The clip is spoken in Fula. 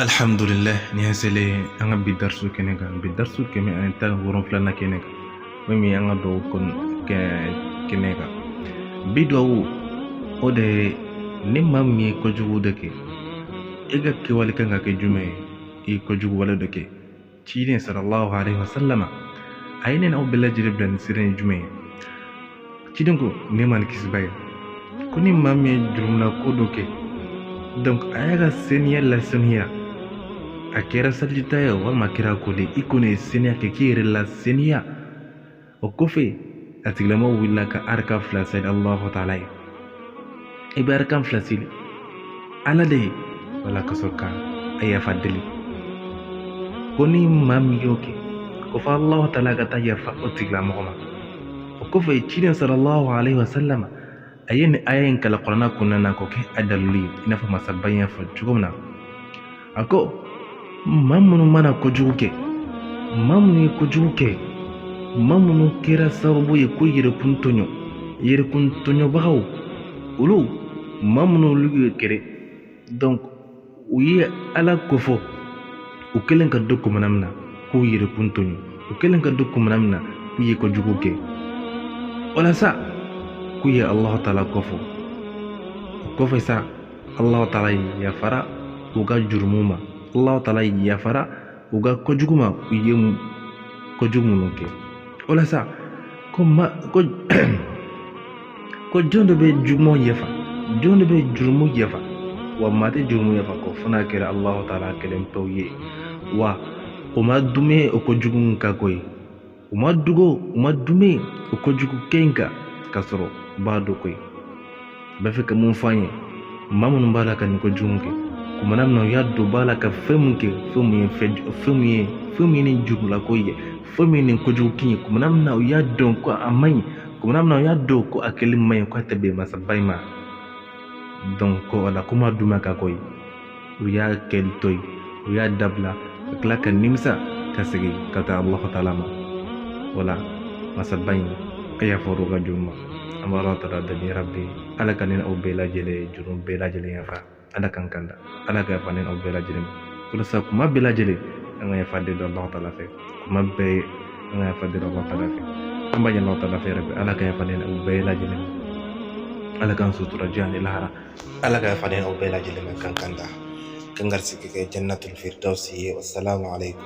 Alhamdulillah ni hasele anga bidarsu kenega bidarsu keme anta woron flana kenega mimi anga do kon kenega bido ode ni mammi ko jugu deke ega ke wali kanga ke jume e ko jugu wala deke ciden sallallahu alaihi wasallama ayne na obela jireblan siren jume ciden ko ne man kisbay ko ni mammi jurumna ko doke donc ayaga seniya la seniya a kɛra salita ye walima a kɛra kole i kɔni ye seniya kɛ k'i yɛrɛ la seniya o kɔfɛ a tigilama wulila ka arkan fila seli Allahu taala ye i bɛ arkan fila seli ala de ye wala ka sɔrɔ ka a yafa deli ko ni maa min y'o kɛ ko fɔ Allahu taala ka taa yafa o tigilamɔgɔ ma o kɔfɛ ciden sallallahu alaihi wasallam a ye nin aya in kala Kuranɛ kɔnɔna na k'o kɛ a dalili ye i n'a fɔ masaba y'a fɔ cogo min na a ko maa minnu mana kojugu kɛ maa minnu ye kojugu kɛ maa minnu kɛra sababu ye ko yɛrɛkun tɔɲɔbagaw olu maa minnu olu ye kɛrɛ donc u ye ala kofɔ u kɛlen ka don kumana min na k'u yɛrɛkun tɔɲɔ u kɛlen ka don kumana min na k'u ye kojugu kɛ walasa k'u ye Allahu taala kofɔ o kɔfɛ sa Allahu taala yafara u ka jurumu ma Allah taala yafara u ka kojugu ma u ye kojugu minnu kɛ walasa ko jɔn dɔ bɛ jugumanw yafa jɔn dɔ bɛ jurumu yafa wa maa tɛ jurumu yafa ko fo n'a kɛra Allahu taala kelen pewu ye wa o ma dume o kojugu ka ko ye u ma dume o kojugu kɛ in kan ka sɔrɔ u b'a dɔn ko ye bɛ fɛ ka mun fɔ an ye maa minnu b'a la ka nin kojugu kɛ kumana min na u y'a don b'a la ka fɛn mun kɛ fɛn min ye nin jurumulako ye fɛn min ye nin kojugu kɛ ye kumana min na u y'a dɔn ko a man ɲi kumana min na u y'a dɔn ko a kɛli man ɲi ko a tɛ bɛn masaba in ma donc ko ala ko ma duma ka ko ye u y'a kɛli to ye u y'a dabila ka tila ka nimisa ka segin ka taa Allahu taala ma wala masaba in a yafara u ka juru ma an bɛ Ala taala deli rabbi ala ka ne n'aw bɛɛ lajɛlen juru bɛɛ lajɛlen yafa ala kan kanda ala ka yafa ne n'aw bɛɛ lajɛlen walasa kuma bɛɛ lajɛlen an ka yafa deli Allahu taala fɛ kuma bɛɛ an ka yafa deli Allahu taala fɛ an b'a ɲini Allahu taala fɛ rabbi ala ka yafa ne n'aw bɛɛ lajɛlen ala k'an sutura diɲɛ ni lahara ala ka yafa ne n'aw bɛɛ lajɛlen kan kanda kan garisɛgɛ kɛ jannatul firdausi ye wassalamu alaikum